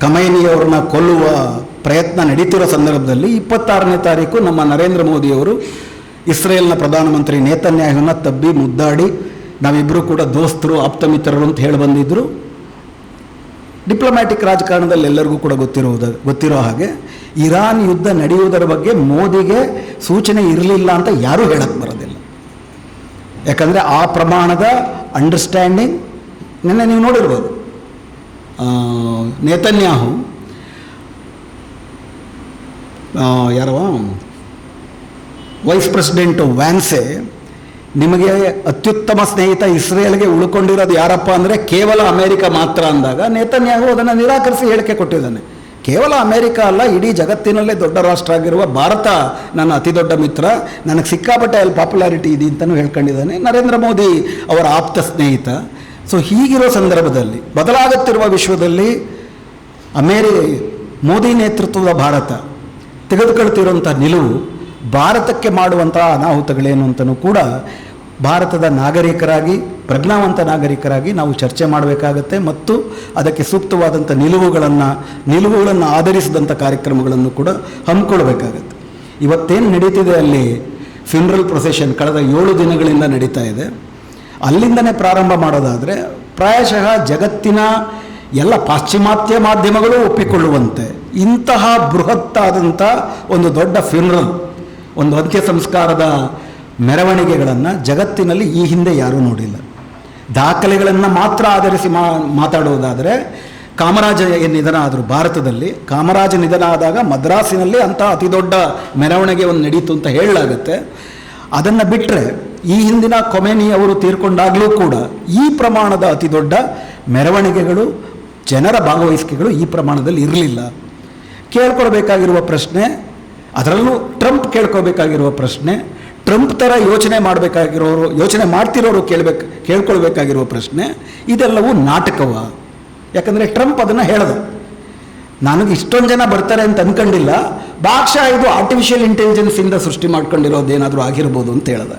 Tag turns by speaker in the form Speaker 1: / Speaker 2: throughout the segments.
Speaker 1: ಖಮೈನಿಯವ್ರನ್ನ ಕೊಲ್ಲುವ ಪ್ರಯತ್ನ ನಡೀತಿರೋ ಸಂದರ್ಭದಲ್ಲಿ 26ನೇ ತಾರೀಕು ನಮ್ಮ ನರೇಂದ್ರ ಮೋದಿಯವರು ಇಸ್ರೇಲ್ನ ಪ್ರಧಾನಮಂತ್ರಿ ನೇತನ್ಯಾಹುನ ತಬ್ಬಿ ಮುದ್ದಾಡಿ ನಾವಿಬ್ಬರು ಕೂಡ ದೋಸ್ತರು ಆಪ್ತ ಮಿತ್ರರು ಅಂತ ಹೇಳಿ ಬಂದಿದ್ದರು. ಡಿಪ್ಲೊಮ್ಯಾಟಿಕ್ ರಾಜಕಾರಣದಲ್ಲಿ ಎಲ್ಲರಿಗೂ ಕೂಡ ಗೊತ್ತಿರೋ ಹಾಗೆ ಇರಾನ್ ಯುದ್ಧ ನಡೆಯುವುದರ ಬಗ್ಗೆ ಮೋದಿಗೆ ಸೂಚನೆ ಇರಲಿಲ್ಲ ಅಂತ ಯಾರೂ ಹೇಳಕ್ಕೆ ಬರೋದಿಲ್ಲ. ಯಾಕಂದರೆ ಆ ಪ್ರಮಾಣದ ಅಂಡರ್ಸ್ಟ್ಯಾಂಡಿಂಗ್ ನಿನ್ನೆ ನೀವು ನೋಡಿರ್ಬೋದು. ನೇತನ್ಯಾಹು ಯಾರವ ವೈಸ್ ಪ್ರೆಸಿಡೆಂಟು ವ್ಯಾನ್ಸೆ ನಿಮಗೆ ಅತ್ಯುತ್ತಮ ಸ್ನೇಹಿತ ಇಸ್ರೇಲ್ಗೆ ಉಳ್ಕೊಂಡಿರೋದು ಯಾರಪ್ಪ ಅಂದರೆ ಕೇವಲ ಅಮೇರಿಕ ಮಾತ್ರ ಅಂದಾಗ ನೇತನ್ಯಾಹು ಅದನ್ನು ನಿರಾಕರಿಸಿ ಹೇಳಿಕೆ ಕೊಟ್ಟಿದ್ದಾನೆ. ಕೇವಲ ಅಮೇರಿಕ ಅಲ್ಲ, ಇಡೀ ಜಗತ್ತಿನಲ್ಲೇ ದೊಡ್ಡ ರಾಷ್ಟ್ರ ಆಗಿರುವ ಭಾರತ ನನ್ನ ಅತಿ ದೊಡ್ಡ ಮಿತ್ರ, ನನಗೆ ಸಿಕ್ಕಾಪಟ್ಟೆ ಅಲ್ಲಿ ಪಾಪ್ಯುಲಾರಿಟಿ ಇದೆ ಅಂತಲೂ ಹೇಳ್ಕೊಂಡಿದ್ದಾನೆ. ನರೇಂದ್ರ ಮೋದಿ ಅವರ ಆಪ್ತ ಸ್ನೇಹಿತ. ಸೊ ಹೀಗಿರೋ ಸಂದರ್ಭದಲ್ಲಿ ಬದಲಾಗುತ್ತಿರುವ ವಿಶ್ವದಲ್ಲಿ ಮೋದಿ ನೇತೃತ್ವದ ಭಾರತ ತೆಗೆದುಕೊಳ್ತಿರುವಂಥ ನಿಲುವು ಭಾರತಕ್ಕೆ ಮಾಡುವಂಥ ಅನಾಹುತಗಳೇನು ಅಂತಲೂ ಕೂಡ ಭಾರತದ ನಾಗರಿಕರಾಗಿ, ಪ್ರಜ್ಞಾವಂತ ನಾಗರಿಕರಾಗಿ ನಾವು ಚರ್ಚೆ ಮಾಡಬೇಕಾಗತ್ತೆ ಮತ್ತು ಅದಕ್ಕೆ ಸೂಕ್ತವಾದಂಥ ನಿಲುವುಗಳನ್ನು ಆಧರಿಸಿದಂಥ ಕಾರ್ಯಕ್ರಮಗಳನ್ನು ಕೂಡ ಹಮ್ಮಿಕೊಳ್ಬೇಕಾಗತ್ತೆ. ಇವತ್ತೇನು ನಡೀತಿದೆ ಅಲ್ಲಿ ಫ್ಯೂನರಲ್ ಪ್ರೊಸೆಷನ್ ಕಳೆದ 7 ದಿನಗಳಿಂದ ನಡೀತಾ ಇದೆ. ಅಲ್ಲಿಂದನೇ ಪ್ರಾರಂಭ ಮಾಡೋದಾದರೆ ಪ್ರಾಯಶಃ ಜಗತ್ತಿನ ಎಲ್ಲ ಪಾಶ್ಚಿಮಾತ್ಯ ಮಾಧ್ಯಮಗಳು ಒಪ್ಪಿಕೊಳ್ಳುವಂತೆ ಇಂತಹ ಬೃಹತ್ತಾದಂಥ ಒಂದು ದೊಡ್ಡ ಫ್ಯೂನರಲ್, ಒಂದು ಅಂತ್ಯ ಸಂಸ್ಕಾರದ ಮೆರವಣಿಗೆಗಳನ್ನು ಜಗತ್ತಿನಲ್ಲಿ ಈ ಹಿಂದೆ ಯಾರೂ ನೋಡಿಲ್ಲ. ದಾಖಲೆಗಳನ್ನು ಮಾತ್ರ ಆಧರಿಸಿ ಮಾತಾಡುವುದಾದರೆ ಕಾಮರಾಜ ನಿಧನ ಆದರು ಭಾರತದಲ್ಲಿ. ಕಾಮರಾಜ ನಿಧನ ಆದಾಗ ಮದ್ರಾಸಿನಲ್ಲಿ ಅಂಥ ಅತಿ ದೊಡ್ಡ ಮೆರವಣಿಗೆ ಒಂದು ನಡೀತು ಅಂತ ಹೇಳಲಾಗುತ್ತೆ. ಅದನ್ನು ಬಿಟ್ಟರೆ ಈ ಹಿಂದಿನ ಖೊಮೇನಿ ಅವರು ತೀರ್ಕೊಂಡಾಗಲೂ ಕೂಡ ಈ ಪ್ರಮಾಣದ ಅತಿ ದೊಡ್ಡ ಮೆರವಣಿಗೆಗಳು, ಜನರ ಭಾಗವಹಿಸಿಕೆಗಳು ಈ ಪ್ರಮಾಣದಲ್ಲಿ ಇರಲಿಲ್ಲ. ಕೇಳ್ಕೊಳ್ಬೇಕಾಗಿರುವ ಪ್ರಶ್ನೆ, ಅದರಲ್ಲೂ ಟ್ರಂಪ್ ಕೇಳ್ಕೊಳ್ಬೇಕಾಗಿರುವ ಪ್ರಶ್ನೆ, ಟ್ರಂಪ್ ಥರ ಯೋಚನೆ ಮಾಡ್ತಿರೋರು ಕೇಳ್ಕೊಳ್ಬೇಕಾಗಿರುವ ಪ್ರಶ್ನೆ, ಇದೆಲ್ಲವೂ ನಾಟಕವ? ಯಾಕಂದರೆ ಟ್ರಂಪ್ ಅದನ್ನು ಹೇಳ್ದ, ನನಗೆ ಇಷ್ಟೊಂದು ಜನ ಬರ್ತಾರೆ ಅಂತ ಅಂದ್ಕೊಂಡಿಲ್ಲ, ಭಾಗಶಃ ಇದು ಆರ್ಟಿಫಿಷಿಯಲ್ ಇಂಟೆಲಿಜೆನ್ಸಿಂದ ಸೃಷ್ಟಿ ಮಾಡ್ಕೊಂಡಿರೋದೇನಾದರೂ ಆಗಿರ್ಬೋದು ಅಂತ ಹೇಳ್ದೆ.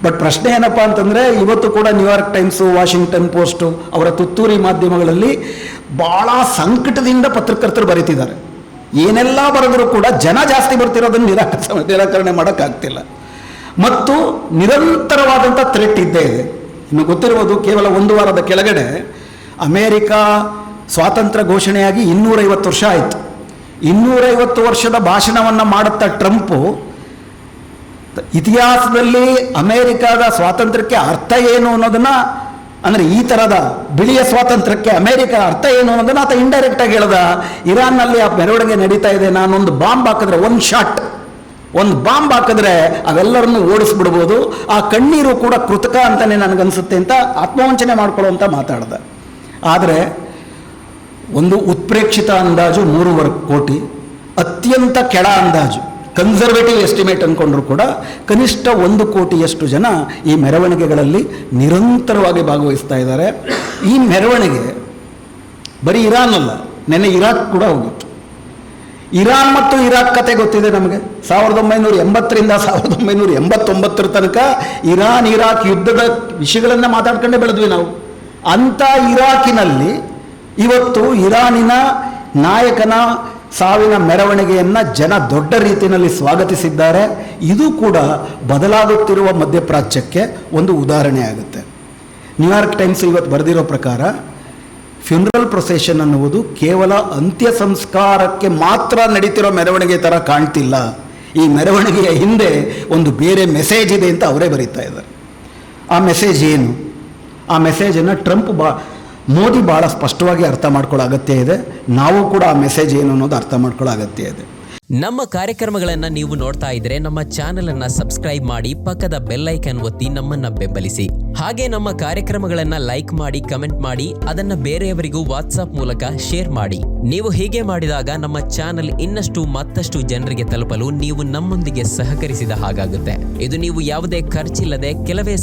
Speaker 1: ಬಟ್ ಪ್ರಶ್ನೆ ಏನಪ್ಪ ಅಂತಂದರೆ, ಇವತ್ತು ಕೂಡ ನ್ಯೂಯಾರ್ಕ್ ಟೈಮ್ಸು, ವಾಷಿಂಗ್ಟನ್ ಪೋಸ್ಟು ಅವರ ತುತ್ತೂರಿ ಮಾಧ್ಯಮಗಳಲ್ಲಿ ಭಾಳ ಸಂಕಟದಿಂದ ಪತ್ರಕರ್ತರು ಬರೀತಿದ್ದಾರೆ. ಏನೆಲ್ಲ ಬರೆದರೂ ಕೂಡ ಜನ ಜಾಸ್ತಿ ಬರ್ತಿರೋದನ್ನು ನಿರಾಕರಣೆ ಮಾಡೋಕ್ಕಾಗ್ತಿಲ್ಲ. ಮತ್ತು ನಿರಂತರವಾದಂಥ ಥ್ರೆಟ್ ಇದ್ದೇ ಇದೆ. ಇನ್ನು ಗೊತ್ತಿರ್ಬೋದು, ಕೇವಲ 1 ವಾರದ ಕೆಳಗಡೆ ಅಮೇರಿಕಾ ಸ್ವಾತಂತ್ರ್ಯ ಘೋಷಣೆಯಾಗಿ 250 ವರ್ಷ ಆಯಿತು. 250 ವರ್ಷದ ಭಾಷಣವನ್ನು ಮಾಡುತ್ತಾ ಟ್ರಂಪು ಇತಿಹಾಸದಲ್ಲಿ ಅಮೇರಿಕಾದ ಸ್ವಾತಂತ್ರ್ಯಕ್ಕೆ ಅರ್ಥ ಏನು ಅನ್ನೋದನ್ನು, ಅಂದರೆ ಈ ಥರದ ಬಿಳಿಯ ಸ್ವಾತಂತ್ರ್ಯಕ್ಕೆ ಅಮೇರಿಕ ಅರ್ಥ ಏನು ಅನ್ನೋದನ್ನು ಆತ ಇಂಡೈರೆಕ್ಟಾಗಿ ಹೇಳ್ದ. ಇರಾನ್ನಲ್ಲಿ ಆ ಮೆರವಣಿಗೆ ನಡೀತಾ ಇದೆ, ನಾನೊಂದು ಬಾಂಬ್ ಹಾಕಿದ್ರೆ, ಒಂದು ಬಾಂಬ್ ಹಾಕಿದ್ರೆ ಅವೆಲ್ಲರನ್ನು ಓಡಿಸ್ಬಿಡ್ಬೋದು, ಆ ಕಣ್ಣೀರು ಕೂಡ ಕೃತಕ ಅಂತಲೇ ನನಗನ್ಸುತ್ತೆ ಅಂತ ಆತ್ಮವಂಚನೆ ಮಾಡ್ಕೊಳ್ಳುವಂಥ ಮಾತಾಡ್ದ. ಆದರೆ ಒಂದು ಉತ್ಪ್ರೇಕ್ಷಿತ ಅಂದಾಜು 3.25 ಕೋಟಿ, ಅತ್ಯಂತ ಕೆಳ ಅಂದಾಜು ಕನ್ಸರ್ವೇಟಿವ್ ಎಸ್ಟಿಮೇಟ್ ಅಂದ್ಕೊಂಡ್ರು ಕೂಡ ಕನಿಷ್ಠ 1 ಕೋಟಿಯಷ್ಟು ಜನ ಈ ಮೆರವಣಿಗೆಗಳಲ್ಲಿ ನಿರಂತರವಾಗಿ ಭಾಗವಹಿಸ್ತಾ ಇದ್ದಾರೆ. ಈ ಮೆರವಣಿಗೆ ಬರೀ ಇರಾನ್ ಅಲ್ಲ, ನೆನ್ನೆ ಇರಾಕ್ ಕೂಡ ಹೋಗಿತ್ತು. ಇರಾನ್ ಮತ್ತು ಇರಾಕ್ ಕತೆ ಗೊತ್ತಿದೆ ನಮಗೆ. 1980ರಿಂದ 1989 ತನಕ ಇರಾಕ್ ಯುದ್ಧದ ವಿಷಯಗಳನ್ನು ಮಾತಾಡ್ಕೊಂಡೇ ಬೆಳೆದ್ವಿ ನಾವು. ಅಂಥ ಇರಾಕಿನಲ್ಲಿ ಇವತ್ತು ಇರಾನಿನ ನಾಯಕನ ಸಾವಿನ ಮೆರವಣಿಗೆಯನ್ನು ಜನ ದೊಡ್ಡ ರೀತಿಯಲ್ಲಿ ಸ್ವಾಗತಿಸಿದ್ದಾರೆ. ಇದು ಕೂಡ ಬದಲಾಗುತ್ತಿರುವ ಮಧ್ಯಪ್ರಾಚ್ಯಕ್ಕೆ ಒಂದು ಉದಾಹರಣೆ ಆಗುತ್ತೆ. ನ್ಯೂಯಾರ್ಕ್ ಟೈಮ್ಸ್ ಇವತ್ತು ಬರೆದಿರೋ ಪ್ರಕಾರ ಫ್ಯೂನರಲ್ ಪ್ರೊಸೆಷನ್ ಅನ್ನುವುದು ಕೇವಲ ಅಂತ್ಯ ಸಂಸ್ಕಾರಕ್ಕೆ ಮಾತ್ರ ನಡೀತಿರೋ ಮೆರವಣಿಗೆ ಥರ ಕಾಣ್ತಿಲ್ಲ. ಈ ಮೆರವಣಿಗೆಯ ಹಿಂದೆ ಒಂದು ಬೇರೆ ಮೆಸೇಜ್ ಇದೆ ಅಂತ ಅವರೇ ಬರೀತಾ ಇದ್ದಾರೆ. ಆ ಮೆಸೇಜ್ ಏನು? ಆ ಮೆಸೇಜನ್ನು ಮೋದಿ ಭಾಳ ಸ್ಪಷ್ಟವಾಗಿ ಅರ್ಥ ಮಾಡ್ಕೊಳ್ಳೋ ಅಗತ್ಯ ಇದೆ. ನಾವು ಕೂಡ ಆ ಮೆಸೇಜ್ ಏನು ಅನ್ನೋದು ಅರ್ಥ ಮಾಡ್ಕೊಳ್ಳೋ ಅಗತ್ಯ ಇದೆ.
Speaker 2: ನಮ್ಮ ಕಾರ್ಯಕ್ರಮಗಳನ್ನು ನೀವು ನೋಡ್ತಾ ಇದ್ರೆ ನಮ್ಮ ಚಾನೆಲ್ ಅನ್ನ ಸಬ್ಸ್ಕ್ರೈಬ್ ಮಾಡಿ, ಪಕ್ಕದ ಬೆಲ್ ಐಕನ್ ಒತ್ತಿ ನಮ್ಮನ್ನ ಬೆಂಬಲಿಸಿ. ಹಾಗೆ ನಮ್ಮ ಕಾರ್ಯಕ್ರಮಗಳನ್ನ ಲೈಕ್ ಮಾಡಿ, ಕಮೆಂಟ್ ಮಾಡಿ, ಅದನ್ನ ಬೇರೆಯವರಿಗೂ ವಾಟ್ಸ್ಆಪ್ ಮೂಲಕ ಶೇರ್ ಮಾಡಿ. ನೀವು ಹೀಗೆ ಮಾಡಿದಾಗ ನಮ್ಮ ಚಾನೆಲ್ ಮತ್ತಷ್ಟು ಜನರಿಗೆ ತಲುಪಲು ನೀವು ನಮ್ಮೊಂದಿಗೆ ಸಹಕರಿಸಿದ ಹಾಗಾಗುತ್ತೆ. ಇದು ನೀವು ಯಾವುದೇ ಖರ್ಚಿಲ್ಲದೆ ಕೆಲವೇ